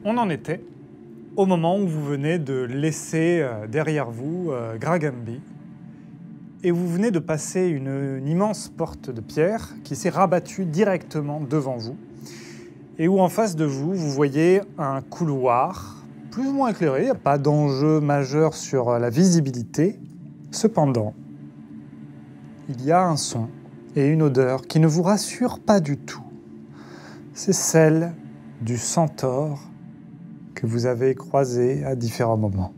On en était au moment où vous venez de laisser derrière vous Gragambi et vous venez de passer une immense porte de pierre qui s'est rabattue directement devant vous et où en face de vous, vous voyez un couloir plus ou moins éclairé, il n'y a pas d'enjeu majeur sur la visibilité. Cependant, il y a un son et une odeur qui ne vous rassurent pas du tout. C'est celle du centaure que vous avez croisé à différents moments.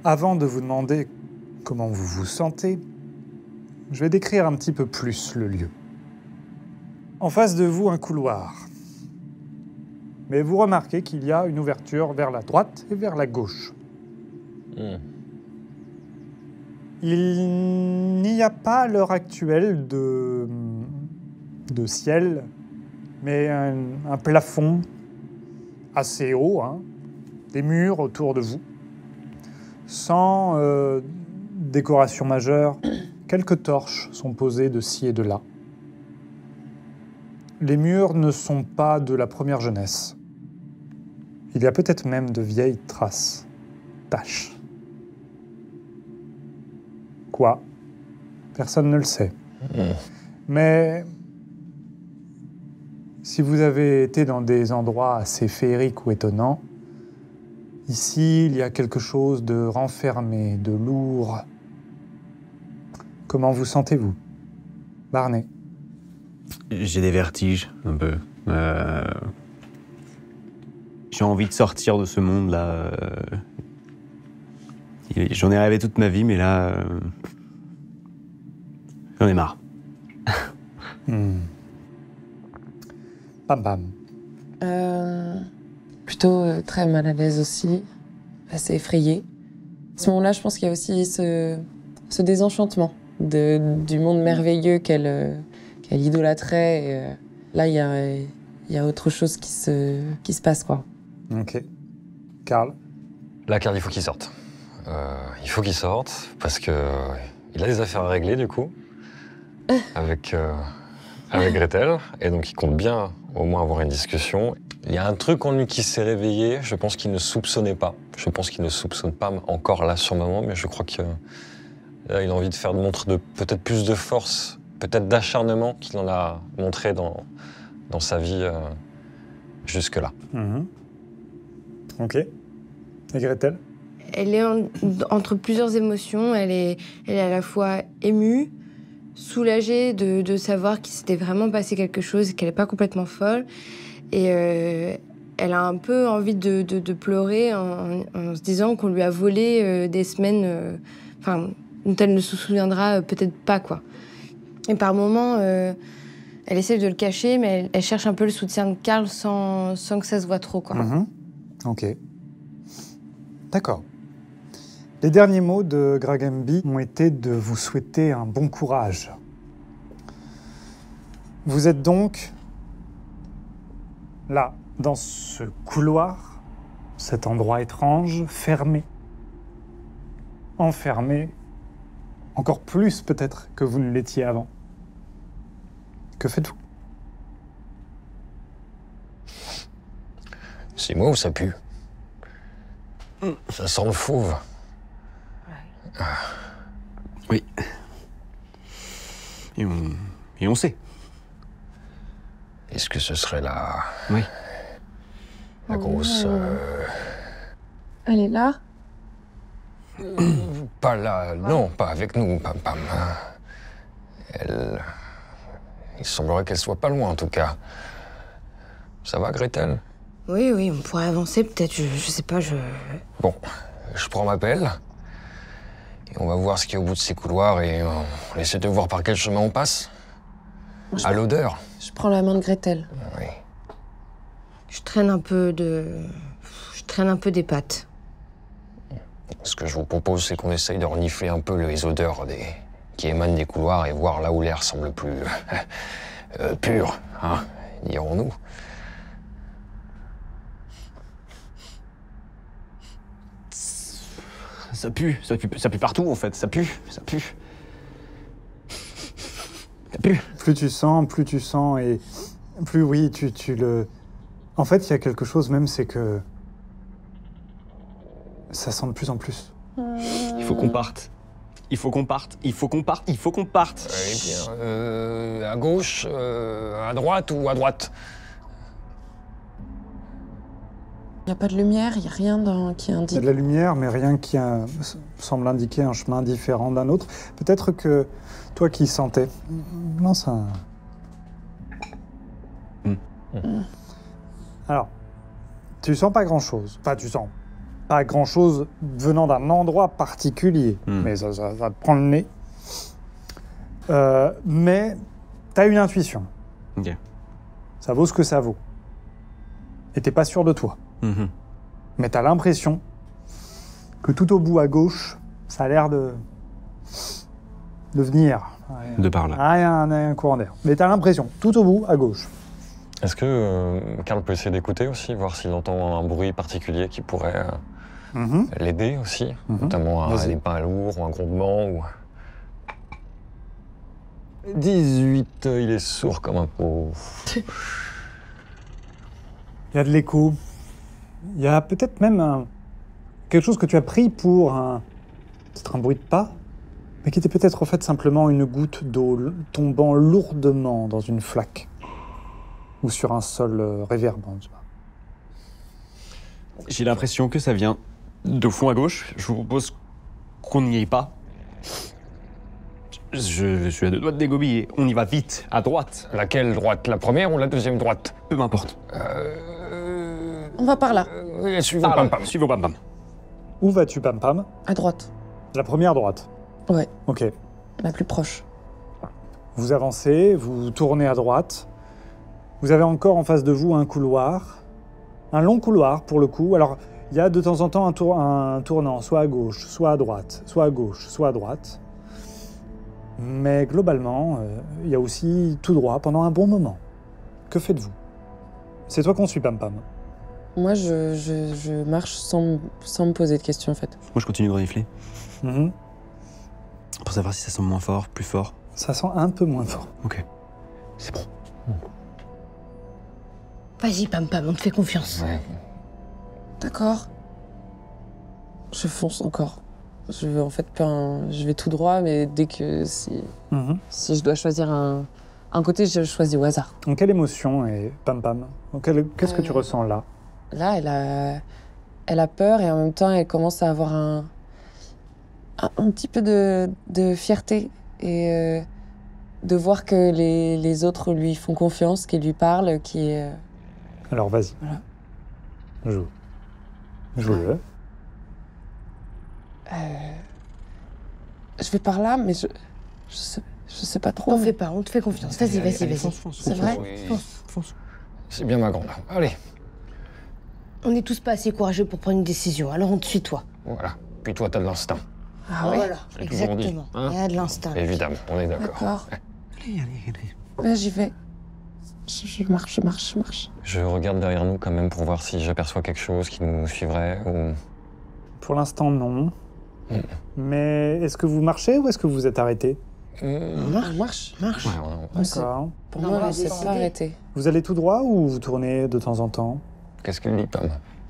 Avant de vous demander comment vous vous sentez, je vais décrire un petit peu plus le lieu. En face de vous, un couloir. Mais vous remarquez qu'il y a une ouverture vers la droite et vers la gauche. Il n'y a pas à l'heure actuelle de ciel, mais un plafond assez haut, des murs autour de vous, sans décoration majeure. Quelques torches sont posées de ci et de là. Les murs ne sont pas de la première jeunesse. Il y a peut-être même de vieilles traces, taches. Quoi? Personne ne le sait. Mais si vous avez été dans des endroits assez féeriques ou étonnants, ici, il y a quelque chose de renfermé, de lourd. Comment vous sentez-vous, Barney? J'ai des vertiges, un peu. J'ai envie de sortir de ce monde-là. J'en ai rêvé toute ma vie, mais là... j'en ai marre. Bam bam. Plutôt très mal à l'aise aussi, assez effrayée. À ce moment-là, je pense qu'il y a aussi ce désenchantement du monde merveilleux qu'elle idolâtrait. Et, là, il y a autre chose qui se passe, quoi. Ok. Karl? Là, Karl, il faut qu'il sorte. Il faut qu'il sorte, parce que il a des affaires à régler, du coup, avec Gretel. Et donc, il compte bien, au moins, avoir une discussion. Il y a un truc en lui qui s'est réveillé, je pense qu'il ne soupçonnait pas. Je pense qu'il ne soupçonne pas encore là, sur le moment, mais je crois qu'il a envie de faire montre de peut-être plus de force, peut-être d'acharnement qu'il en a montré dans sa vie jusque-là. Ok. Et Gretel? Elle est entre plusieurs émotions. Elle est à la fois émue, soulagée de savoir qu'il s'était vraiment passé quelque chose et qu'elle n'est pas complètement folle. Et elle a un peu envie de pleurer en se disant qu'on lui a volé des semaines dont elle ne se souviendra peut-être pas, quoi. Et par moments, elle essaie de le cacher, mais elle cherche un peu le soutien de Karl sans que ça se voit trop, quoi. Ok. D'accord. Les derniers mots de Gragambi ont été de vous souhaiter un bon courage. Vous êtes donc là, dans ce couloir, cet endroit étrange, fermé, enfermé, encore plus peut-être que vous ne l'étiez avant. Que faites-vous? C'est moi ou ça pue? Ça sent le fauve. Oui. Et on sait. Est-ce que ce serait la grosse... Elle est là? Pas là, non, pas avec nous, pam. Il semblerait qu'elle soit pas loin, en tout cas. Ça va, Gretel? Oui, on pourrait avancer, peut-être, je sais pas, Bon, je prends ma pelle, et on va voir ce qu'il y a au bout de ces couloirs, et on essaie de voir par quel chemin on passe. À l'odeur. Je prends la main de Gretel. Oui. Je traîne un peu des pattes. Ce que je vous propose, c'est qu'on essaye de renifler un peu les odeurs qui émanent des couloirs et voir là où l'air semble plus pur, dirons-nous. Ça pue partout en fait, ça pue. Ça pue. Plus tu sens et plus oui, tu le En fait, il y a quelque chose même, c'est que ça sent de plus en plus. Il faut qu'on parte. Il faut qu'on parte. Il faut qu'on parte. Il faut qu'on parte. Eh bien, à gauche, à droite ou à droite? Il n'y a pas de lumière, il n'y a rien qui Il y a indique. de la lumière, mais rien qui semble indiquer un chemin différent d'un autre. Peut-être que toi qui sentais, lance un... Alors, tu sens pas grand-chose. Enfin, tu sens pas grand-chose venant d'un endroit particulier. Mais ça va te prendre le nez. Mais t'as une intuition. Ok. Ça vaut ce que ça vaut. Et t'es pas sûr de toi. Mais t'as l'impression que tout au bout à gauche, ça a l'air de venir. De par là. Ah, il y a un courant d'air. Mais t'as l'impression, tout au bout à gauche. Est-ce que Karl peut essayer d'écouter aussi, voir s'il entend un bruit particulier qui pourrait l'aider aussi, notamment Vas-y. des pas lourds ou un grondement ou... 18, il est sourd comme un pot. Il y a de l'écho. Il y a peut-être même quelque chose que tu as pris pour peut-être un bruit de pas, mais qui était peut-être en fait simplement une goutte d'eau tombant lourdement dans une flaque ou sur un sol réverbant. Je sais pas. J'ai l'impression que ça vient de fond à gauche. Je vous propose qu'on n'y aille pas. Je suis à deux doigts de dégobiller. On y va vite, à droite. Laquelle droite? La première ou la deuxième droite? Peu m'importe. On va par là, Suivons Ah, Pam Pam. suivons Pam Pam. Où vas-tu, Pam Pam? à droite. La première droite. Ouais, Ok. la plus proche. Vous avancez, vous tournez à droite. Vous avez encore en face de vous un couloir. Un long couloir, pour le coup. Alors, il y a de temps en temps un tournant, soit à gauche, soit à droite, soit à gauche, soit à droite. Mais globalement, il y a aussi tout droit pendant un bon moment. Que faites-vous? C'est toi qu'on suit, Pam Pam. Moi, je marche sans me poser de questions, en fait. Moi, je continue de renifler. Mhm. Pour savoir si ça sent moins fort, plus fort. Ça sent un peu moins fort. Ok. C'est bon. Vas-y, Pam Pam, on te fait confiance. Ouais. D'accord. Je fonce encore. Je vais tout droit, mais dès que si je dois choisir un côté, je choisis au hasard. Donc, quelle émotion est Pam Pam? Qu'est-ce que tu ressens là? Là, elle a peur et en même temps, elle commence à avoir un petit peu de fierté et de voir que les autres lui font confiance, qu'ils lui parlent, Alors, vas-y. Voilà. Joue. Joue-le. Je vais par là, mais je sais pas trop. T'en fais pas, on te fait confiance. Vas-y, vas-y. C'est vrai? Oui. C'est bien ma grande. Allez, On n'est tous pas assez courageux pour prendre une décision, alors on te suit toi. voilà. Puis toi, t'as de l'instinct. Ah ouais? Voilà, l'ai toujours dit, exactement. hein. Il y a de l'instinct. Évidemment, on est d'accord. D'accord. Allez, allez. Là, j'y vais. Je marche. Je regarde derrière nous quand même pour voir si j'aperçois quelque chose qui nous suivrait ou... Pour l'instant, non. Mais est-ce que vous marchez ou est-ce que vous êtes arrêté? Marche. Marche. Ouais, D'accord. Pour Non, moi, on va elle s'est décider. pas arrêtée. Vous allez tout droit ou vous tournez de temps en temps? Qu'est-ce qu'il dit, Pam?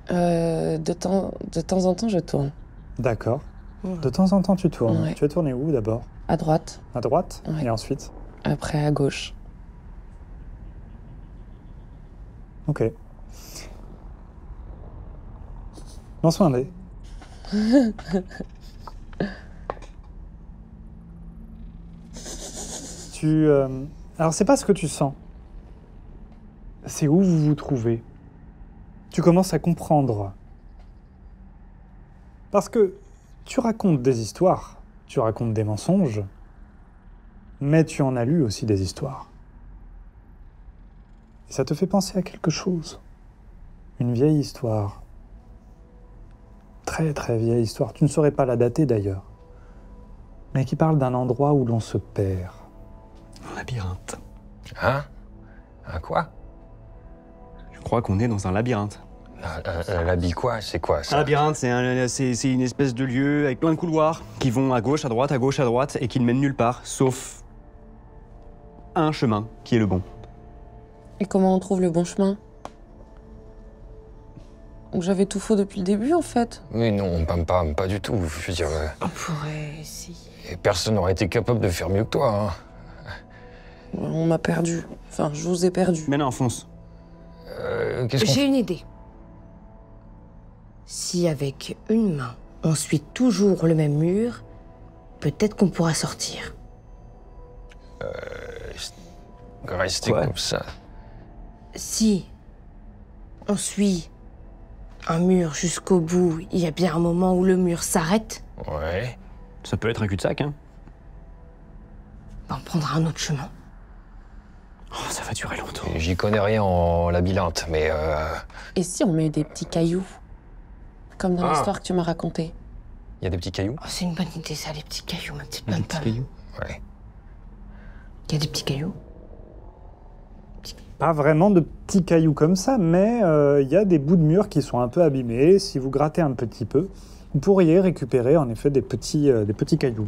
De temps en temps, je tourne. D'accord. Ouais. De temps en temps, tu tournes. Ouais. Tu as tourné où d'abord? À droite, À droite? Ouais. Et ensuite? après à gauche. Ok. Lance-moi un dé. Alors, c'est pas ce que tu sens. C'est où vous vous trouvez. Tu commences à comprendre. Parce que tu racontes des histoires, tu racontes des mensonges, mais tu en as lu aussi des histoires. Et ça te fait penser à quelque chose. Une vieille histoire. Très très vieille histoire. Tu ne saurais pas la dater d'ailleurs. Mais qui parle d'un endroit où l'on se perd. Un labyrinthe. Hein? Un quoi? Je crois qu'on est dans un labyrinthe. L'habit quoi? C'est quoi Un ça? labyrinthe, c'est une espèce de lieu avec plein de couloirs qui vont à gauche, à droite, à gauche, à droite et qui ne mènent nulle part, sauf un chemin qui est le bon. Et comment on trouve le bon chemin? J'avais tout faux depuis le début, en fait. Mais non, pas du tout. Je veux dire, On pourrait essayer. personne n'aurait été capable de faire mieux que toi. On m'a perdu. Enfin, je vous ai perdu. Mais non, fonce. Qu'est-ce qu'on J'ai une idée. Si avec une main, on suit toujours le même mur, peut-être qu'on pourra sortir. Rester Quoi comme ça. Si on suit un mur jusqu'au bout, il y a bien un moment où le mur s'arrête, Ouais. Ça peut être un cul-de-sac, hein. on prendra un autre chemin. Oh, ça va durer longtemps. J'y connais rien en labyrinthe, mais Et si on met des petits cailloux? Comme dans l'histoire que tu m'as racontée. il y a des petits cailloux. Oh, c'est une bonne idée, ça, les petits cailloux, ma petite Un bonne petit pomme. caillou. Ouais. Il y a des petits cailloux. Pas vraiment de petits cailloux comme ça, mais il y a des bouts de mur qui sont un peu abîmés. Si vous grattez un petit peu, vous pourriez récupérer en effet des petits cailloux.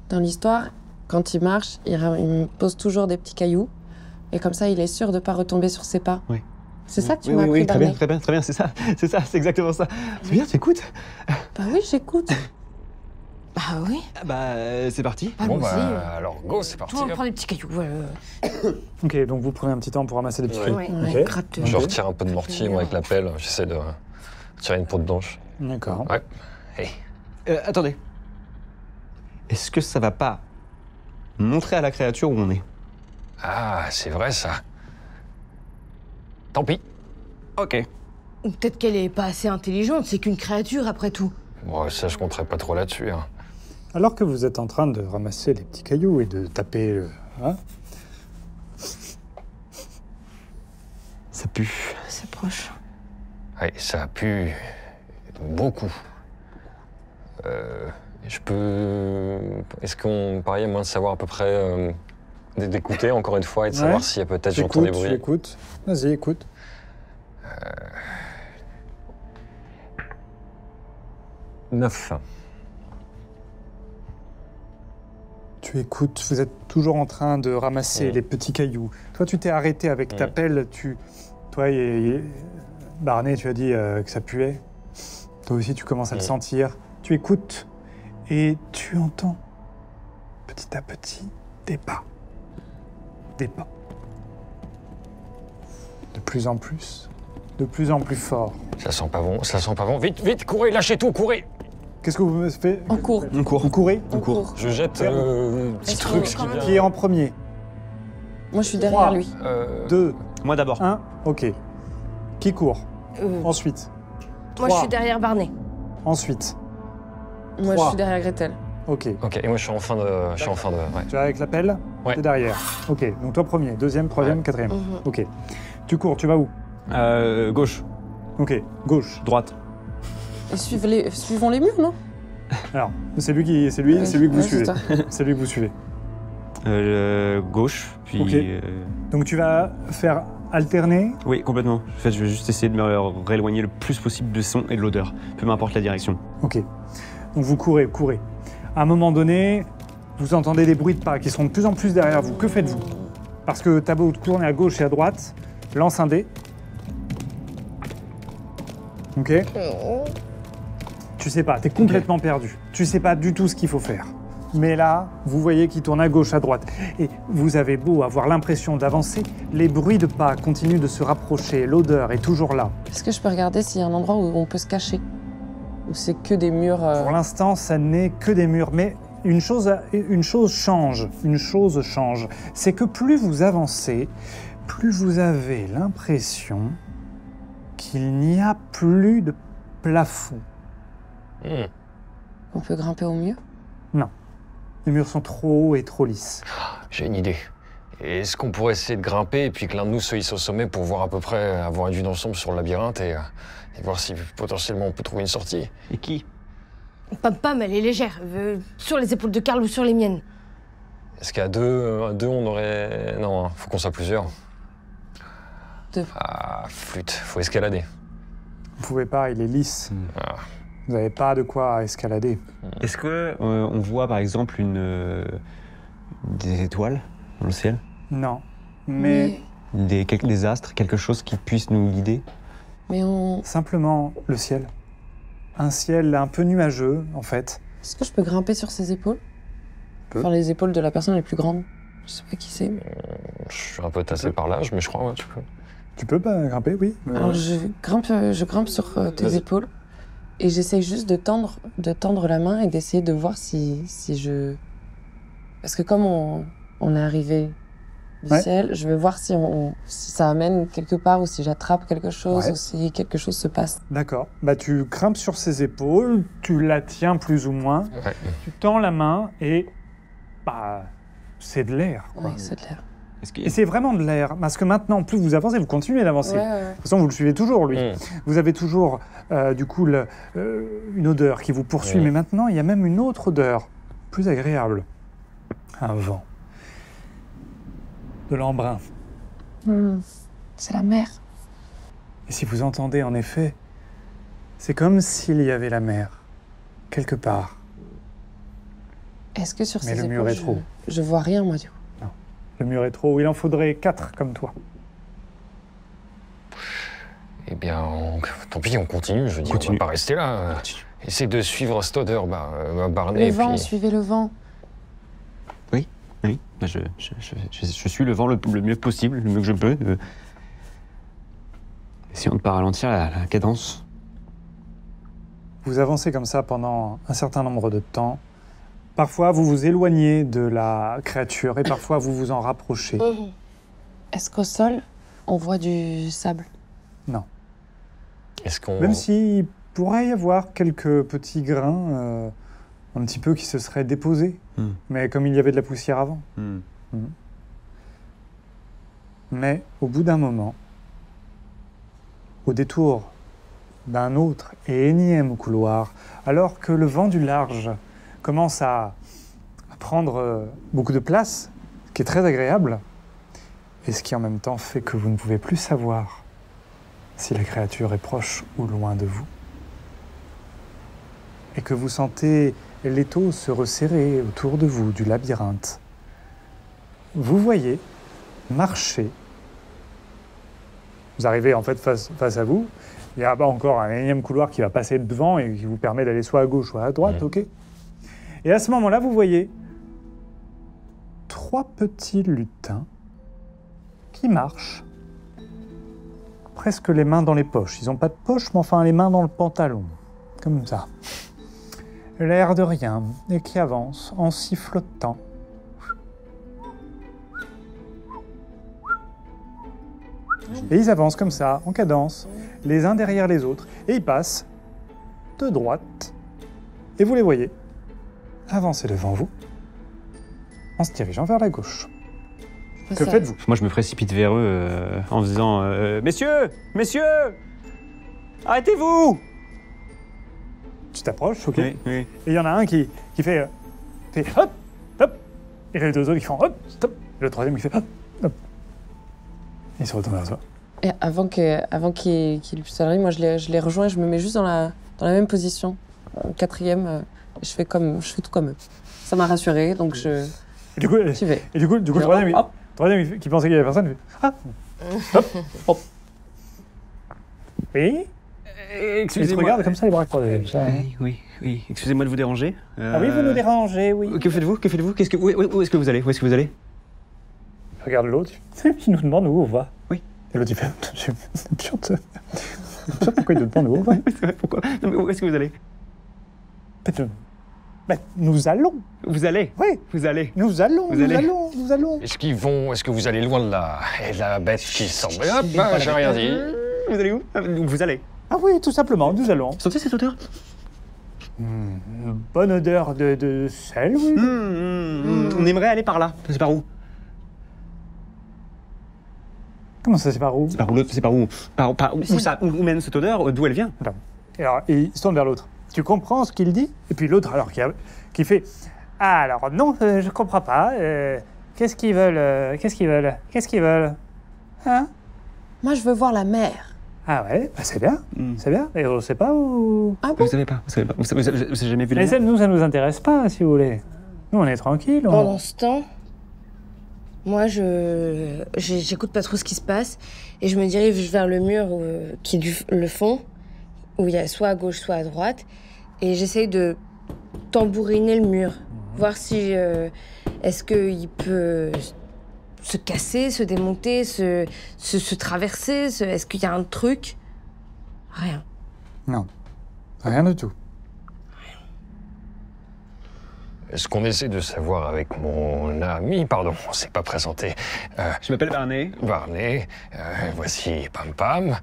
Dans l'histoire, quand il marche, il me pose toujours des petits cailloux. Et comme ça, il est sûr de ne pas retomber sur ses pas. Oui. C'est ça que tu Oui, m'as oui, appris, oui, Barney. très bien, c'est ça, c'est exactement ça. C'est bien, tu écoutes? Bah oui, j'écoute. Bah oui. Ah bah, c'est parti. Allons-y. Alors go, c'est parti. Tout le monde prend des petits cailloux. Ok, donc vous prenez un petit temps pour ramasser des petits cailloux. Ouais, Ok. gratte. Je retire un peu de mortier, moi, avec la pelle. J'essaie de tirer une peau de blanche. D'accord. Ouais. Hey. Attendez. Est-ce que ça va pas montrer à la créature où on est? Ah, c'est vrai, ça. Tant pis. Ok. Ou peut-être qu'elle est pas assez intelligente, c'est qu'une créature après tout. Bon, ça, je compterai pas trop là-dessus. Hein. Alors que vous êtes en train de ramasser les petits cailloux et de taper... hein, Ça pue. C'est proche. Ouais, ça pue beaucoup. Je peux... Est-ce qu'on pareil à moins de savoir à peu près... d'écouter encore une fois et de savoir Ouais. s'il y a peut-être j'entends des bruits. J'écoute. Vas-y, écoute. Neuf. Tu écoutes, vous êtes toujours en train de ramasser les petits cailloux. Toi, tu t'es arrêté avec ta pelle. Toi et Barney, tu as dit que ça puait. Toi aussi, tu commences à le sentir. Tu écoutes et tu entends petit à petit des pas. Des pas. De plus en plus fort. Ça sent pas bon, ça sent pas bon. Vite, vite, courez, lâchez tout, courez. Qu'est-ce que vous me faites? On court. On court. Vous courez? On court. Je jette le petit Est-ce truc qu'on- qui vient. Qui est en premier? Moi, je suis derrière 3, lui. 2, Moi d'abord. 1, ok. Qui court? Ensuite. Moi, je 3, suis derrière Barney. Ensuite. Moi, je 3. suis derrière Gretel. Ok. Ok, et moi je suis en fin de. Ouais. Tu es avec la pelle? Ouais. T'es derrière. Ok, donc toi premier, deuxième, troisième, Ouais. quatrième. Ok. Tu cours, tu vas où? Gauche. Ok, gauche. Droite. Et suivons les murs, non? Alors, c'est lui que vous Ouais, suivez. c'est toi. C'est lui que vous suivez. Gauche, puis... Ok. Donc tu vas faire alterner. Oui, complètement. En fait, je vais juste essayer de me rééloigner le plus possible du son et de l'odeur, peu m'importe la direction. Ok. Donc vous courez. À un moment donné, vous entendez des bruits de pas qui sont de plus en plus derrière vous. Que faites-vous? Parce que t'as beau tourner à gauche et à droite, lance un dé. Ok. Tu sais pas, t'es complètement perdu. Tu sais pas du tout ce qu'il faut faire. Mais là, vous voyez qu'il tourne à gauche, à droite. Et vous avez beau avoir l'impression d'avancer, les bruits de pas continuent de se rapprocher, l'odeur est toujours là. Est-ce que je peux regarder s'il y a un endroit où on peut se cacher? Ou c'est que des murs... Pour l'instant, ça n'est que des murs. Mais une chose change. C'est que plus vous avancez, plus vous avez l'impression qu'il n'y a plus de plafond. On peut grimper au mur? Non. Les murs sont trop hauts et trop lisses. J'ai une idée. Est-ce qu'on pourrait essayer de grimper et puis que l'un de nous se hisse au sommet pour voir à peu près, avoir une vue d'ensemble sur le labyrinthe et voir si potentiellement on peut trouver une sortie? Et qui? Pam, elle est légère. Sur les épaules de Karl ou sur les miennes. Est-ce qu'à deux, on aurait... Non, hein, faut qu'on soit plusieurs. Deux. Ah, flûte, faut escalader. Vous pouvez pas, il est lisse. Ah. Vous n'avez pas de quoi escalader. Est-ce que on voit par exemple des étoiles dans le ciel? Non. Mais des astres, quelque chose qui puisse nous guider? Mais Simplement le ciel. Un ciel un peu nuageux, en fait. est-ce que je peux grimper sur ses épaules? Peux. Enfin, les épaules de la personne la plus grande. Je sais pas qui c'est. Mais... Je suis un peu tassé par l'âge, mais je crois, ouais, tu peux. Tu peux pas grimper, oui. Alors je grimpe sur tes Vas-y. épaules et j'essaye juste de tendre la main et d'essayer de voir si je... Parce que comme on est arrivé du Ouais. ciel, je veux voir si ça amène quelque part ou si j'attrape quelque chose Ouais. ou si quelque chose se passe. D'accord. Bah, tu grimpes sur ses épaules, tu la tiens plus ou moins, Ouais. tu tends la main et... Bah, c'est de l'air, quoi. Oui, c'est clair. Est-ce qu'il Et c'est vraiment de l'air, parce que maintenant, plus vous avancez, vous continuez d'avancer. Ouais. De toute façon, vous le suivez toujours, lui. Mm. Vous avez toujours, du coup, une odeur qui vous poursuit. Oui. Mais maintenant, il y a même une autre odeur, plus agréable. Un vent. De l'embrun. C'est la mer. Et si vous entendez, en effet, c'est comme s'il y avait la mer, quelque part. Est-ce que sur Mais ces le mur épaules, est trop. je vois rien, moi, du coup. Le mur est trop haut. Il en faudrait 4 comme toi. Eh bien, tant pis, on continue. Je veux dire, on Continue. va pas rester là. Essaye de suivre cette odeur, Barney. Le et vent, puis... suivez le vent. Oui, bah, je suis le vent le mieux possible, le mieux que je peux. Essayons de ne pas ralentir la cadence. Vous avancez comme ça pendant un certain nombre de temps. Parfois, vous vous éloignez de la créature et parfois, vous vous en rapprochez. Est-ce qu'au sol, on voit du sable? Est-ce qu'on... Même s'il pourrait y avoir quelques petits grains, un petit peu qui se seraient déposés. Mais comme il y avait de la poussière avant. Mais au bout d'un moment, au détour d'un autre et énième couloir, alors que le vent du large commence à prendre beaucoup de place, ce qui est très agréable, et ce qui en même temps fait que vous ne pouvez plus savoir si la créature est proche ou loin de vous, et que vous sentez l'étau se resserrer autour de vous du labyrinthe, vous voyez marcher. Vous arrivez en fait face à vous. Il y a encore un énième couloir qui va passer devant et qui vous permet d'aller soit à gauche, soit à droite, ok. Et à ce moment-là, vous voyez 3 petits lutins qui marchent, presque les mains dans les poches. Ils n'ont pas de poche, mais enfin les mains dans le pantalon, comme ça. L'air de rien, et qui avancent en sifflotant. Et ils avancent comme ça, en cadence, les uns derrière les autres, et ils passent de droite, et vous les voyez avancer devant vous, en se dirigeant vers la gauche. Que faites-vous? Moi, je me précipite vers eux en faisant Messieurs! Messieurs! Arrêtez-vous! Tu t'approches, ok. Oui, oui. Et il y en a un qui fait hop, hop, et les 2 autres qui font hop, stop, et le troisième qui fait hop, hop. Et il se retourne vers toi. Et avant qu'il puisse arriver, moi je les rejoins et je me mets juste dans la même position. En quatrième, je fais tout comme eux. Ça m'a rassurée, donc je Et du coup, j'y vais. le troisième, Hop. qui pensait qu'il y avait personne, il fait ah, hop, hop. Oui. Il te regarde comme ça, les bras croisés. Oui. Excusez-moi de vous déranger. Ah oui, vous nous dérangez, oui. Que faites-vous? Où est-ce que vous allez? Où est-ce que vous allez? Regarde l'autre, il nous demande où on va. Oui. Et l'autre, il fait sûr pourquoi il nous demande où on va. Pourquoi? Non, mais où est-ce que vous allez? Ben, nous allons. Vous allez? Oui, Vous allez? nous allons, Vous nous allez. allons, nous allons. Est-ce que vous allez loin de la bête qui semble... Hop, j'ai rien dit. Vous allez où? Vous allez. Ah oui, tout simplement, nous allons. Sentez cette odeur? Une bonne odeur de sel, oui. On aimerait aller par là. C'est par où? Comment ça, c'est par où? C'est par où l'autre? C'est par où? Où mène cette odeur? D'où elle vient? Attends. Et alors, il se tourne vers l'autre. Tu comprends ce qu'il dit? Et puis l'autre, alors, qui fait ah, alors non, je comprends pas. Qu'est-ce qu'ils veulent? Qu'est-ce qu'ils veulent? Qu'est-ce qu'ils veulent? Hein? Moi je veux voir la mer. Ah ouais, bah c'est bien, c'est bien. Et on sait pas où. Ah bon? Vous savez pas. Vous avez jamais vu la Mais mer? ça, nous intéresse pas, si vous voulez. Nous, on est tranquille. Pendant ce temps, Moi, j'écoute pas trop ce qui se passe et je me dirige vers le mur qui est le fond, où il y a soit à gauche, soit à droite, et j'essaye de tambouriner le mur, voir si est-ce qu'il peut se casser, se démonter, se traverser, est-ce qu'il y a un truc? Rien. Non, rien du tout. Ce qu'on essaie de savoir avec mon ami, pardon, on s'est pas présenté. Je m'appelle Barney. Barney, voici Pam Pam,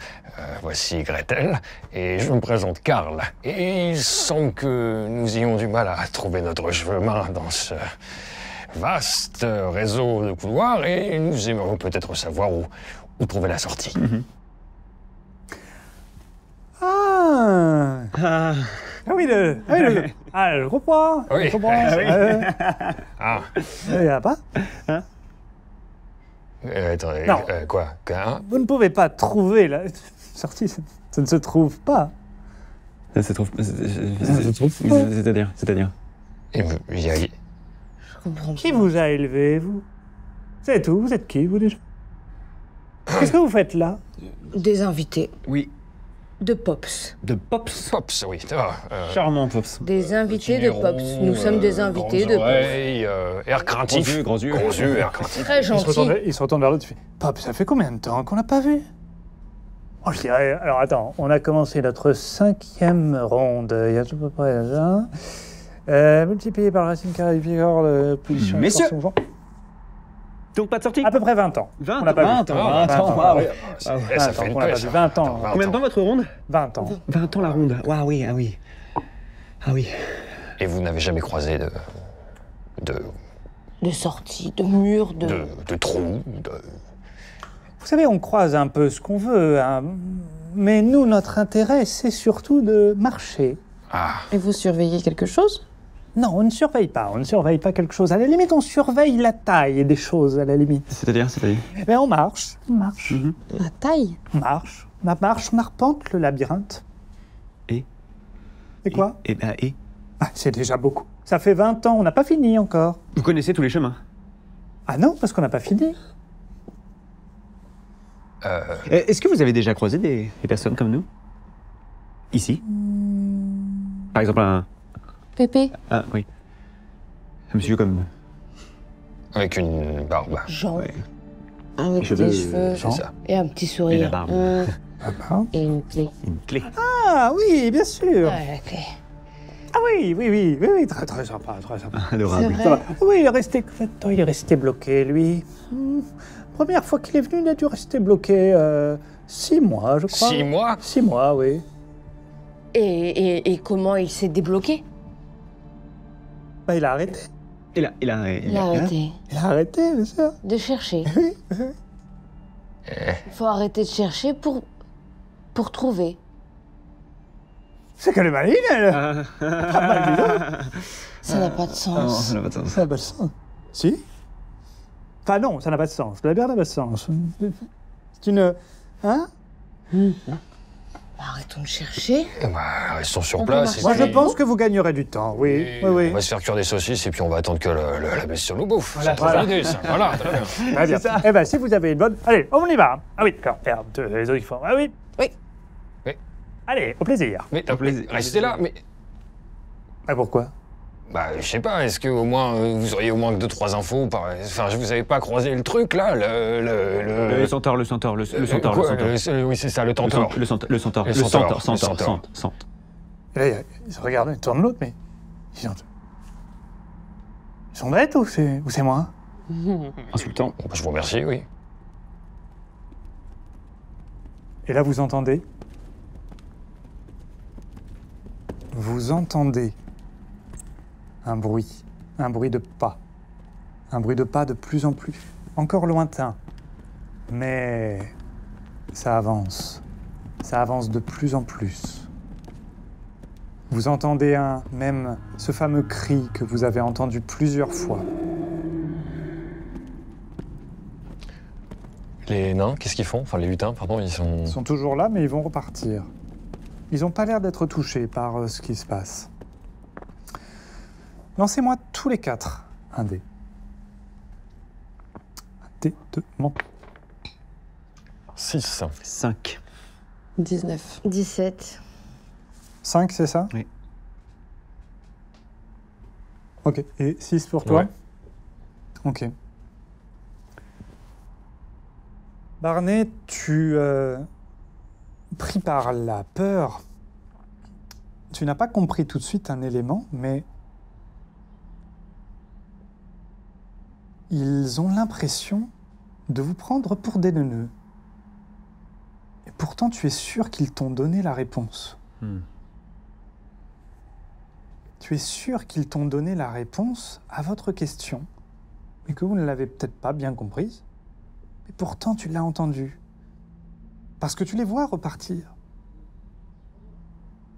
voici Gretel, et je me présente Karl. Et il semble que nous ayons du mal à trouver notre chemin dans ce vaste réseau de couloirs, et nous aimerions peut-être savoir où trouver la sortie. Ah oui, je comprends. Oui. Je comprends. Ah, Il y a pas. attendez, Non. Quoi qu'un Vous ne pouvez pas trouver la sortie. Ça ne se trouve pas. Ça se trouve. C'est-à-dire. Il y a... Je comprends Qui pas. vous a élevé, vous? C'est tout. Vous êtes qui, vous, déjà? Qu'est-ce que vous faites là? Des invités. Oui. De Pops. De Pops. Pops, oui. Charmant, Pops. Des invités de Pops. Nous sommes des invités de Pops. oreilles, air craintif. Grands yeux. Grands yeux, air craintif. Très gentil. Il se retourne vers l'autre. Il fait Pop, ça fait combien de temps qu'on l'a pas vu? Oh, je dirais. Alors attends, on a commencé notre 5e ronde. Il y a à peu près là. Multiplié par la racine carrée du Pythagore, la position. Messieurs. proportion, genre. Donc pas de sortie. À peu près 20 ans. 20 On l'a pas vu. 20 ans. 20 ans. Waouh. Ça 20 fait ans, une on l'a pas pêche. vu. 20 ans. Combien de temps votre ronde? 20 ans. 20 ans la ronde. Waouh, oui, ah oui. Ah oui. Et vous n'avez jamais croisé De sortie, de mur, de trous, Vous savez, on croise un peu ce qu'on veut, hein. Mais nous, notre intérêt, c'est surtout de marcher. Ah, Et vous surveillez quelque chose? Non, on ne surveille pas. On ne surveille pas quelque chose. À la limite, on surveille la taille des choses, à la limite. C'est-à-dire. Mais on marche. On marche. La taille? On marche. On marche, on arpente le labyrinthe. Et Et quoi? Et Ah, c'est déjà beaucoup. Ça fait 20 ans, on n'a pas fini encore. vous connaissez tous les chemins. Ah non, parce qu'on n'a pas fini. Est-ce que vous avez déjà croisé des personnes comme nous? Ici? Par exemple un... Pépé? Ah oui. Un monsieur comme... avec une barbe. Jean. Ouais. Avec cheveux, des cheveux. C'est ça. Et un petit Et sourire. la barbe. Ah, ben. Et une clé. Une clé. Ah oui, bien sûr. Ah, la clé. Ah oui, très très sympa, très sympa. Adorable. C'est Ça va. vrai. Oui, il est resté bloqué, lui. Première fois qu'il est venu, il a dû rester bloqué 6 mois, je crois. 6 mois 6 mois, oui. Et comment il s'est débloqué? Bah, il a arrêté. Il a Il a arrêté Il a arrêté, bien sûr. de chercher. Oui. Il faut arrêter de chercher pour trouver. C'est qu'elle est maligne, elle. Ça n'a pas de sens. ça n'a pas de sens. Ça n'a pas de sens. Si? Enfin non, ça n'a pas de sens. La bière n'a pas de sens. C'est une... Hein? Arrêtons de chercher. Restons sur On peut place. marcher. et Moi, je puis- pense que vous gagnerez du temps, oui. et Oui, oui. On va se faire cuire des saucisses et puis on va attendre que la bestiole nous bouffe. Voilà, C'est très voilà. bonne idée, ça. Voilà, très bien. Très bien. Eh bien, si vous avez une bonne... Allez, on y va. Ah oui, d'accord. Merde, les autres, ils font... Ah oui. Oui. Oui. Allez, au plaisir. Mais plaisir. restez là, mais... Ah, pourquoi? Bah, je sais pas, est-ce que au moins vous auriez au moins que 2-3 infos Enfin, vous avez pas croisé le truc, là Le centaure. Quoi, oui, c'est ça, le tenteur. Le centaure. Le centaure. Centaure. Et là, ils se regardent, ils tournent l'autre, mais... Ils sont bêtes ou c'est moi? Insultant. Bon, bah, je vous remercie, oui. Et là, vous entendez? Vous entendez un bruit de pas. Un bruit de pas de plus en plus, encore lointain. Mais ça avance de plus en plus. Vous entendez même ce fameux cri que vous avez entendu plusieurs fois. Les nains, qu'est-ce qu'ils font? Enfin, les lutins, pardon, ils sont... Ils sont toujours là, mais ils vont repartir. Ils n'ont pas l'air d'être touchés par ce qui se passe. Lancez-moi tous les 4 un dé. dés de menton. 6. 5. 19. 17. 5, c'est ça? Oui. Ok. Et 6 pour toi? Ouais. Ok. Barney, tu, pris par la peur, tu n'as pas compris tout de suite un élément, mais ils ont l'impression de vous prendre pour des neuneux. Et pourtant, tu es sûr qu'ils t'ont donné la réponse. Tu es sûr qu'ils t'ont donné la réponse à votre question, mais que vous ne l'avez peut-être pas bien comprise. Et pourtant, tu l'as entendue. Parce que tu les vois repartir.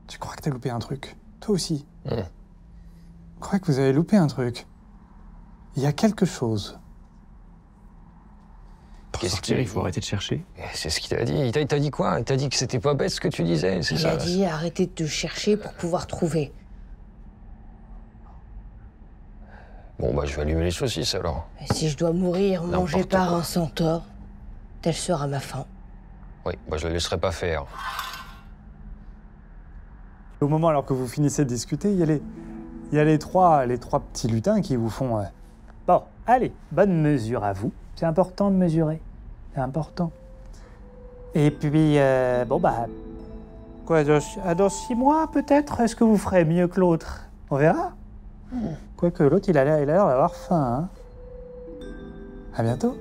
Tu crois que tu as loupé un truc. Toi aussi. Je crois que vous avez loupé un truc. Il y a quelque chose. Pour sortir, il faut arrêter de chercher. C'est ce qu'il t'a dit. Il t'a dit quoi? Il t'a dit que c'était pas bête ce que tu disais, c'est Il ça? a dit arrêtez de te chercher pour pouvoir trouver. Bon, bah, je vais allumer les saucisses alors. Et si je dois mourir mangé N'importe par quoi. un centaure, telle sera ma fin. Oui, bah, je le laisserai pas faire. Au moment alors que vous finissez de discuter, il y a les trois petits lutins qui vous font bon, allez, bonne mesure à vous. C'est important de mesurer. C'est important. Et puis, bon, bah. Quoi, dans 6 mois, peut-être, est-ce que vous ferez mieux que l'autre? On verra. Quoique l'autre, il a l'air d'avoir faim. Hein. À bientôt.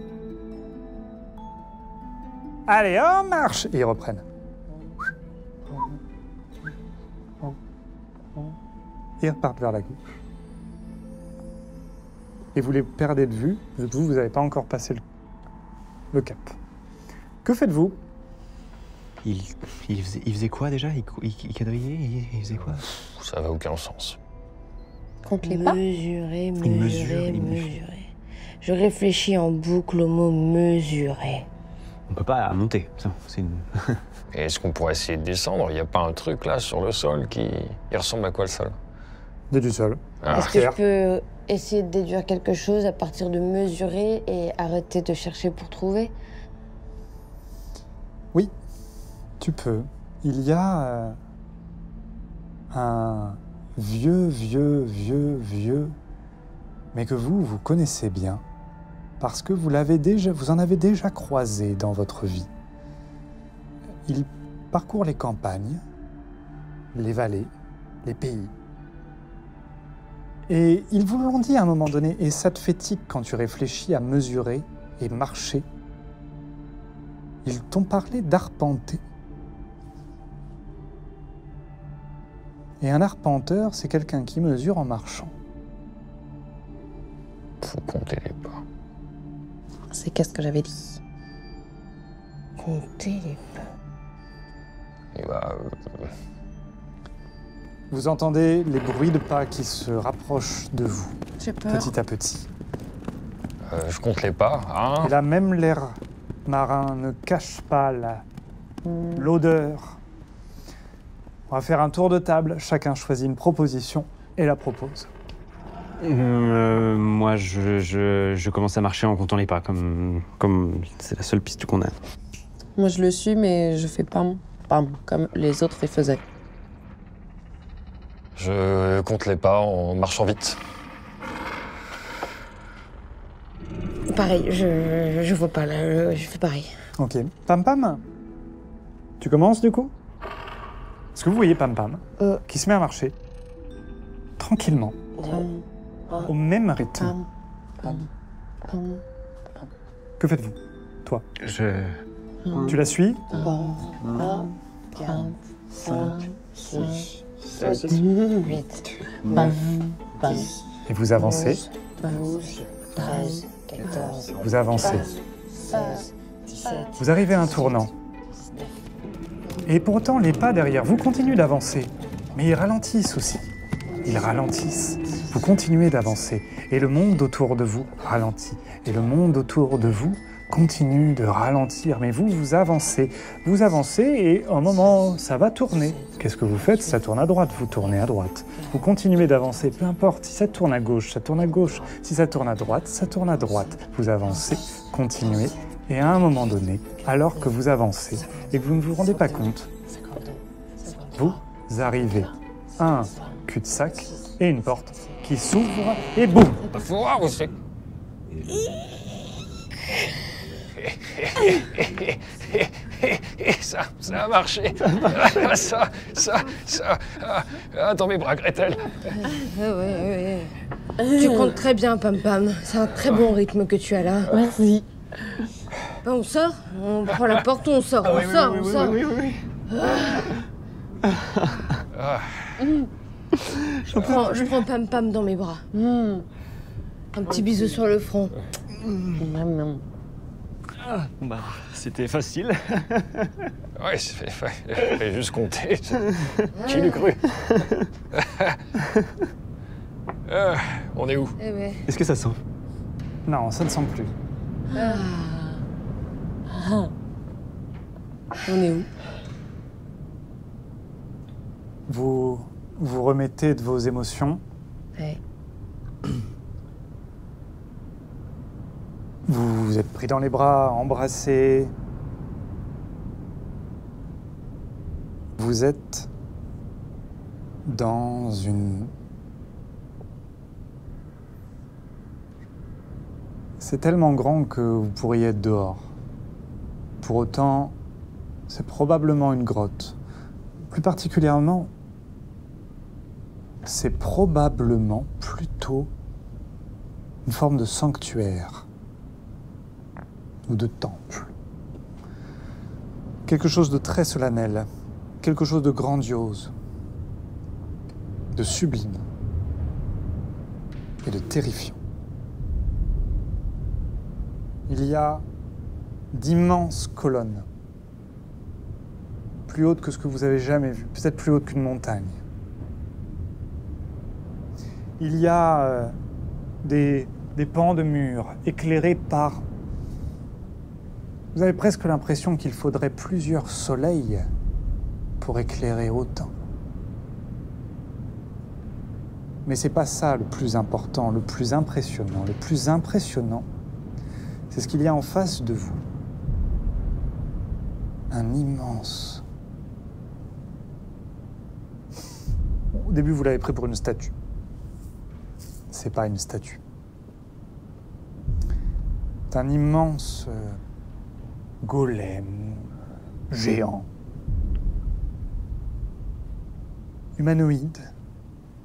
Allez, en marche! Et ils reprennent. Et ils repartent vers la gauche. Et vous les perdez de vue, vous n'avez pas encore passé le cap. Que faites-vous? Il faisait quoi déjà? Il quadrillait? Il faisait quoi? Ça n'a aucun sens. Compte les pas. Mesurer, mesure, mesurer, il mesure. mesurer. Je réfléchis en boucle au mot mesurer. On peut pas monter. Ça, c'est une... Et est-ce qu'on pourrait essayer de descendre? Il n'y a pas un truc là sur le sol qui... Il ressemble à quoi le sol? Du sol. Ah. Est-ce que je peux essayer de déduire quelque chose à partir de mesurer et arrêter de chercher pour trouver? Oui, tu peux. Il y a un vieux, mais que vous connaissez bien, parce que vous en avez déjà croisé dans votre vie. Il parcourt les campagnes, les vallées, les pays. Et ils vous l'ont dit à un moment donné, et ça te fait tic quand tu réfléchis à mesurer et marcher. Ils t'ont parlé d'arpenter. Et un arpenteur, c'est quelqu'un qui mesure en marchant. Faut compter les pas. C'est qu'est-ce que j'avais dit. Compter les pas. Et bah, Vous entendez les bruits de pas qui se rapprochent de vous, J'ai peur. petit à petit. je compte les pas. Et là, même l'air marin ne cache pas l'odeur. On va faire un tour de table. Chacun choisit une proposition et la propose. Moi, je commence à marcher en comptant les pas, comme c'est la seule piste qu'on a. Moi, je le suis, mais je fais pam, comme les autres les faisaient. Je compte les pas en marchant vite. Pareil, je vois pas là, je fais pareil. Ok. Pam Pam, tu commences du coup? Est-ce que vous voyez Pam Pam qui se met à marcher tranquillement, au même rythme? Que faites-vous? Toi, tu la suis? 4, 5, 6, 7, 8, 9, 10, Et vous avancez, 12, 13, 14, vous avancez. 16, 17, Vous arrivez à un tournant. Et pourtant, les pas derrière vous continuent d'avancer. Mais ils ralentissent aussi. Ils ralentissent. Vous continuez d'avancer. Et le monde autour de vous ralentit. Et le monde autour de vous continue de ralentir, mais vous, vous avancez. Vous avancez et à un moment, ça va tourner. Qu'est-ce que vous faites? Ça tourne à droite, vous tournez à droite. Vous continuez d'avancer, peu importe. Si ça tourne à gauche, ça tourne à gauche. Si ça tourne à droite, ça tourne à droite. Vous avancez, continuez. Et à un moment donné, alors que vous avancez et que vous ne vous rendez pas compte, vous arrivez à un cul-de-sac et une porte qui s'ouvre et boum! Faut voir où c'est. Ça a marché. Dans mes bras, Gretel. Ouais. Tu comptes très bien, Pam Pam. C'est un très bon rythme que tu as là. Merci. Ben, on sort, on prend la porte, on sort, on sort. Je prends Pam Pam dans mes bras. Un petit bisou sur le front. Maman. Bon bah, c'était facile. Ouais, fallait juste compter. Qui l'eût cru? On est où? Eh ouais. Est-ce que ça sent? Non, ça ne sent plus. On est où? Vous vous remettez de vos émotions. Ouais. Vous vous êtes pris dans les bras, embrassés. Vous êtes dans une... C'est tellement grand que vous pourriez être dehors. Pour autant, c'est probablement une grotte. Plus particulièrement, c'est probablement plutôt une forme de sanctuaire ou de temple. Quelque chose de très solennel, quelque chose de grandiose, de sublime et de terrifiant. Il y a d'immenses colonnes, plus hautes que ce que vous avez jamais vu, peut-être plus hautes qu'une montagne. Il y a des pans de murs éclairés par... Vous avez presque l'impression qu'il faudrait plusieurs soleils pour éclairer autant. Mais c'est pas ça le plus important, le plus impressionnant. Le plus impressionnant, c'est ce qu'il y a en face de vous. Un immense... Au début, vous l'avez pris pour une statue. C'est pas une statue. C'est un immense golem géant, humanoïde,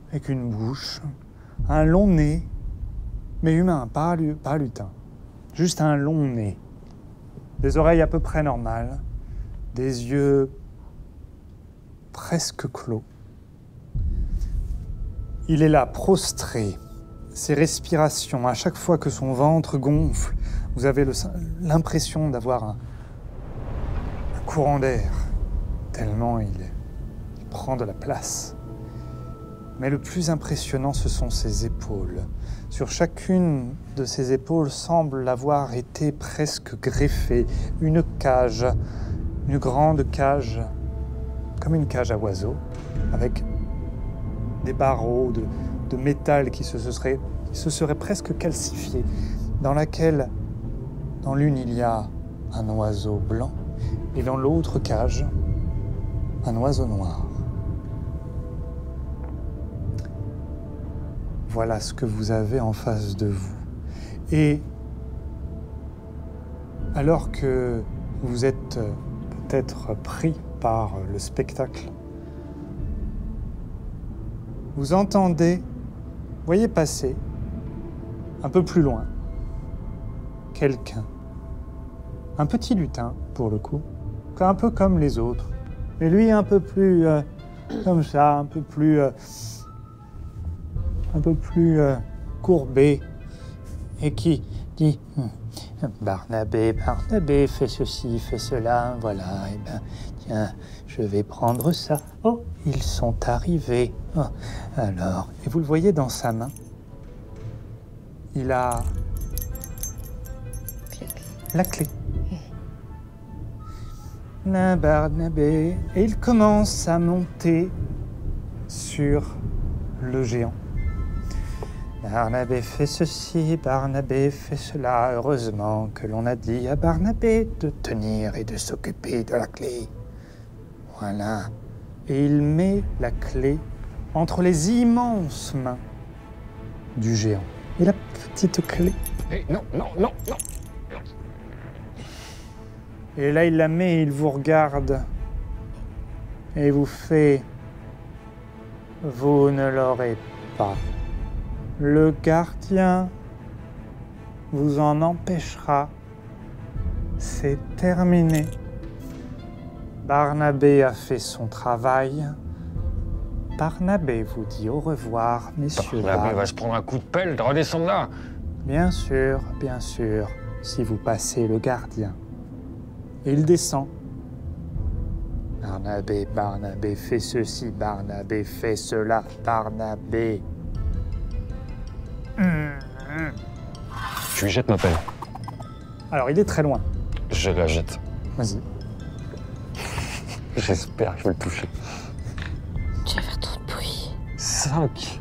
avec une bouche, un long nez, mais humain, pas lutin. Juste un long nez, des oreilles à peu près normales, des yeux presque clos. Il est là, prostré, ses respirations, à chaque fois que son ventre gonfle, vous avez l'impression d'avoir un courant d'air, tellement il prend de la place. Mais le plus impressionnant, ce sont ses épaules. Sur chacune de ses épaules semble avoir été presque greffée une cage, une grande cage, comme une cage à oiseaux, avec des barreaux de métal qui se seraient presque calcifiés, dans laquelle, dans l'une, il y a un oiseau blanc, et dans l'autre cage, un oiseau noir. Voilà ce que vous avez en face de vous. Et alors que vous êtes peut-être pris par le spectacle, vous entendez, voyez passer, un peu plus loin, quelqu'un, un petit lutin pour le coup, un peu comme les autres, mais lui un peu plus comme ça, un peu plus courbé, et qui dit Barnabé, fais ceci, fais cela, voilà, et ben tiens, je vais prendre ça. Oh, ils sont arrivés. Oh, alors, et vous le voyez dans sa main, il a la clé. La Barnabé. Et il commence à monter sur le géant. Barnabé fait ceci, Barnabé fait cela. Heureusement que l'on a dit à Barnabé de tenir et de s'occuper de la clé. Voilà. Et il met la clé entre les immenses mains du géant. Et la petite clé. Non, non, non, non. Et là, il la met, il vous regarde. Et vous fait... Vous ne l'aurez pas. Le gardien vous en empêchera. C'est terminé. Barnabé a fait son travail. Barnabé vous dit au revoir, messieurs. Barnabé va se prendre un coup de pelle, de redescendre là. Bien sûr, si vous passez le gardien. Et il descend. Barnabé fait ceci, Barnabé fait cela, Barnabé. Je lui jette ma pelle. Alors, il est très loin. Je la jette. Vas-y. J'espère que je vais le toucher. Tu vas faire trop de bruit. 5.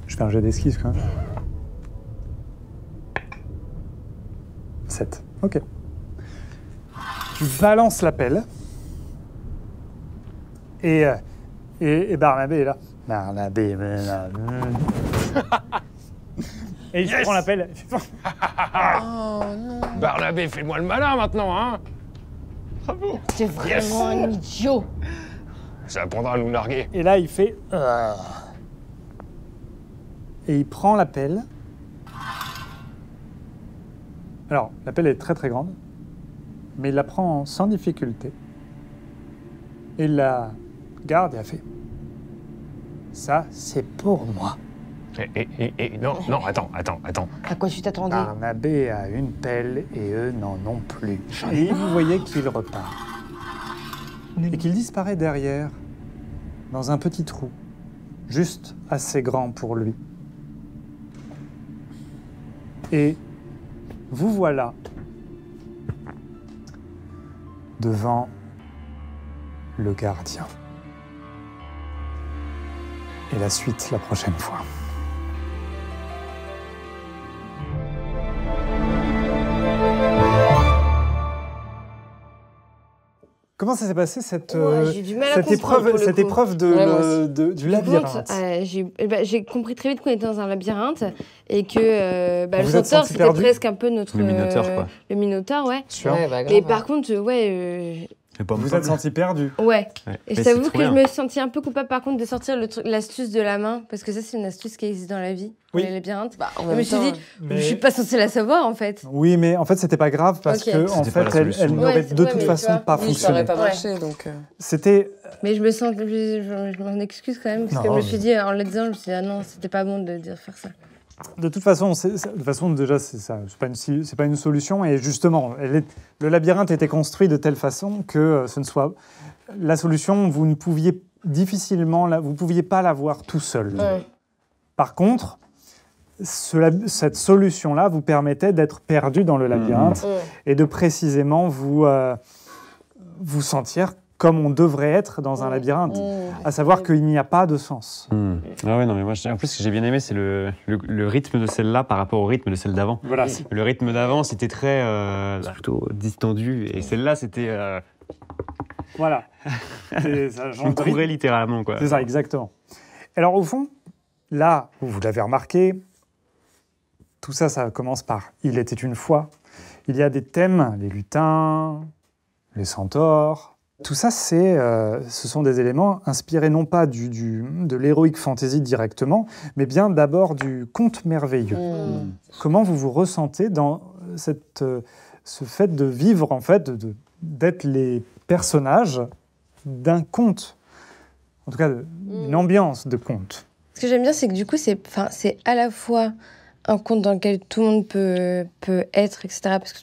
Je fais un jet d'esquisse quand même. 7. Ok. Tu balances la pelle. Et Barnabé est là. Barnabé. Et il se prend la pelle. Oh non. Barnabé, fais-moi le malin maintenant, hein. Bravo. T'es vraiment un idiot. Ça apprendra à nous larguer. Et là, il fait... Et il prend la pelle. Alors, la pelle est très très grande, mais il la prend sans difficulté. Et il la garde et a fait... Ça, c'est pour moi. Non, attends. À quoi tu t'attendais? Barnabé a une pelle et eux n'en ont plus. Et vous voyez qu'il repart. Et qu'il disparaît derrière, dans un petit trou, juste assez grand pour lui. Et vous voilà devant le gardien. Et la suite la prochaine fois. Comment ça s'est passé cette, j'ai du mal à cette comprendre, pour le coup. épreuve Ouais, moi aussi. du labyrinthe? J'ai compris très vite qu'on était dans un labyrinthe et que le Vous êtes centaure, senti c'était perdu presque un peu notre... Le Minotaure, quoi. Le Minotaure, ouais. Sûr. Ouais, bah, grave, Mais hein. par contre, Vous êtes senti perdu. ouais. Ouais. Et je Mais t'avoue c'est que trop je bien. me sentis un peu coupable par contre de sortir l'astuce de la main, parce que ça c'est une astuce qui existe dans la vie, Oui. pour les labyrinthes. Bah, en Je même me suis temps, dit, Mais- je suis pas censée la savoir en fait. Oui, mais en fait, c'était pas grave parce Ok. que en C'était pas fait, la elle solution. n'aurait Ouais, de ouais, toute mais façon tu vois, pas oui, ça aurait fonctionné. pas Ouais. marché, donc... C'était Mais je me sens, je m'en excuse quand même, parce que Non, je me mais- suis dit, en le disant, je me suis dit, ah non, c'était pas bon de dire faire ça. de toute façon, déjà, c'est pas une solution. Et justement, le labyrinthe était construit de telle façon que ce ne soit la solution. Vous ne pouviez difficilement, vous pouviez pas l'avoir tout seul. Ouais. Par contre, cette solution-là vous permettait d'être perdu dans le labyrinthe et de précisément vous sentir comme on devrait être dans un labyrinthe, à savoir qu'il n'y a pas de sens. Ah ouais, non, mais moi, en plus, ce que j'ai bien aimé, c'est le rythme de celle-là par rapport au rythme de celle d'avant. Voilà. Le rythme d'avant, c'était très plutôt distendu, et celle-là, c'était Voilà. Ça change on de rythme. courait littéralement, quoi. C'est ça, exactement. Alors au fond, là, vous l'avez remarqué, tout ça, ça commence par « Il était une fois ». Il y a des thèmes, les lutins, les centaures. Tout ça, ce sont des éléments inspirés non pas de l'héroïque fantasy directement, mais bien d'abord du conte merveilleux. Comment vous vous ressentez dans ce fait de vivre, en fait, d'être les personnages d'un conte, en tout cas une ambiance de conte. Ce que j'aime bien, c'est que du coup, c'est à la fois un conte dans lequel tout le monde peut être, etc. Parce que,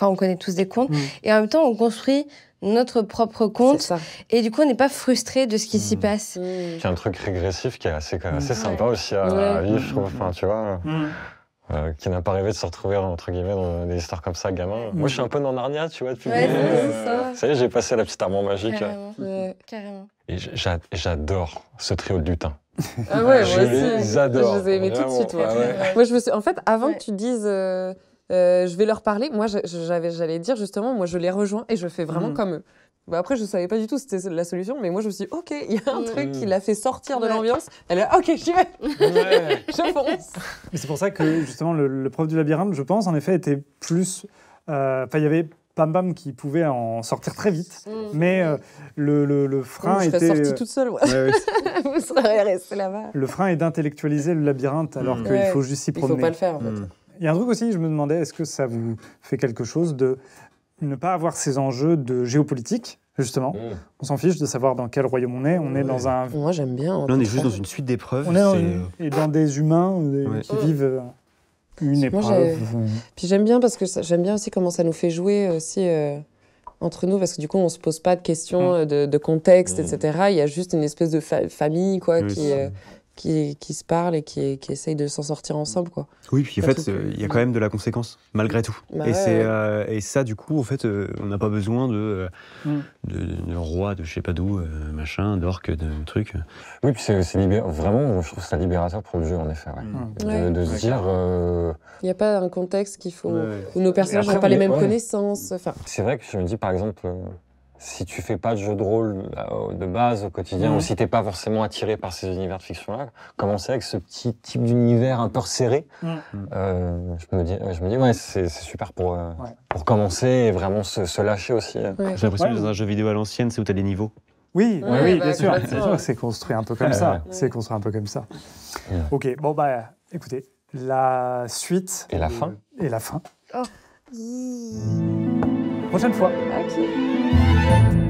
on connaît tous des contes. Et en même temps, on construit notre propre C'est conte. ça. Et du coup, on n'est pas frustré de ce qui s'y passe. Il y a un truc régressif qui est assez sympa aussi à vivre, je trouve. Enfin, tu vois. qui n'a pas rêvé de se retrouver, entre guillemets, dans des histoires comme ça, gamin. Moi, je suis un peu dans Narnia, tu vois, depuis Ouais, le début. c'est ça. Ça y est, j'ai passé la petite armoire magique. Carrément. Ouais. Carrément. Et j'adore ce trio de lutins. Ah ouais, moi Je aussi. les adore. Je les ai aimés tout de suite. Moi, Vraiment. Ah ouais. moi je me suis... En fait, avant Ouais. que tu dises je vais leur parler, moi j'allais dire justement, moi je les rejoins et je fais vraiment comme eux. Bah après, je savais pas du tout si c'était la solution, mais moi je me suis dit, ok, il y a un truc qui l'a fait sortir de Ouais. l'ambiance. Elle est ok, j'y vais, Ouais. je fonce. Mais c'est pour ça que justement le prof du labyrinthe, je pense, en effet, était plus. Enfin, il y avait Pam Pam qui pouvait en sortir très vite, mais le frein je serais était. sortie toute seule, moi. Ouais, ouais. Vous serez restés là-bas. Le frein est d'intellectualiser le labyrinthe alors qu'il Ouais. faut juste s'y Il faut promener. pas le faire en fait. Il y a un truc aussi, je me demandais, est-ce que ça vous fait quelque chose de ne pas avoir ces enjeux de géopolitique, justement. On s'en fiche de savoir dans quel royaume on est. On est dans un. Moi j'aime bien. Là, on est juste dans une suite d'épreuves. On est dans, c'est- et dans des humains qui vivent une Moi, épreuve. Puis j'aime bien parce que j'aime bien aussi comment ça nous fait jouer aussi entre nous parce que du coup on se pose pas de questions de contexte, etc. Il y a juste une espèce de famille quoi Oui, qui se parle et qui essaye de s'en sortir ensemble quoi. Oui, puis en Pas fait, tout plus. il y a quand même de la conséquence, malgré tout. Bah Et, ouais, c'est, ouais. et ça, du coup, en fait, on n'a pas besoin de roi, de je sais pas d'où, machin, d'orque, de trucs. Oui, puis c'est vraiment, je trouve ça libérateur pour le jeu, en effet. Ouais. Ouais. De se dire. Il n'y a pas un contexte qu'il faut Ouais. où nos personnages après, n'ont pas les mêmes ouais. connaissances. Enfin, C'est vrai que je me dis, par exemple, si tu fais pas de jeu de rôle de base au quotidien, ou si t'es pas forcément attiré par ces univers de fiction-là, commencer avec ce petit type d'univers un peu resserré, je me dis ouais, c'est super pour commencer et vraiment se lâcher aussi. ouais. J'ai l'impression Ouais. que dans un jeu vidéo à l'ancienne, c'est où t'as des niveaux. Oui, Ouais, oui, bah, bien sûr. complètement. Bien sûr, c'est construit un peu comme ça. C'est construit un peu comme ça. Ouais. Ok, bon bah, écoutez, la suite Et la fin. Et la fin. Oh. Prochaine fois. Ok.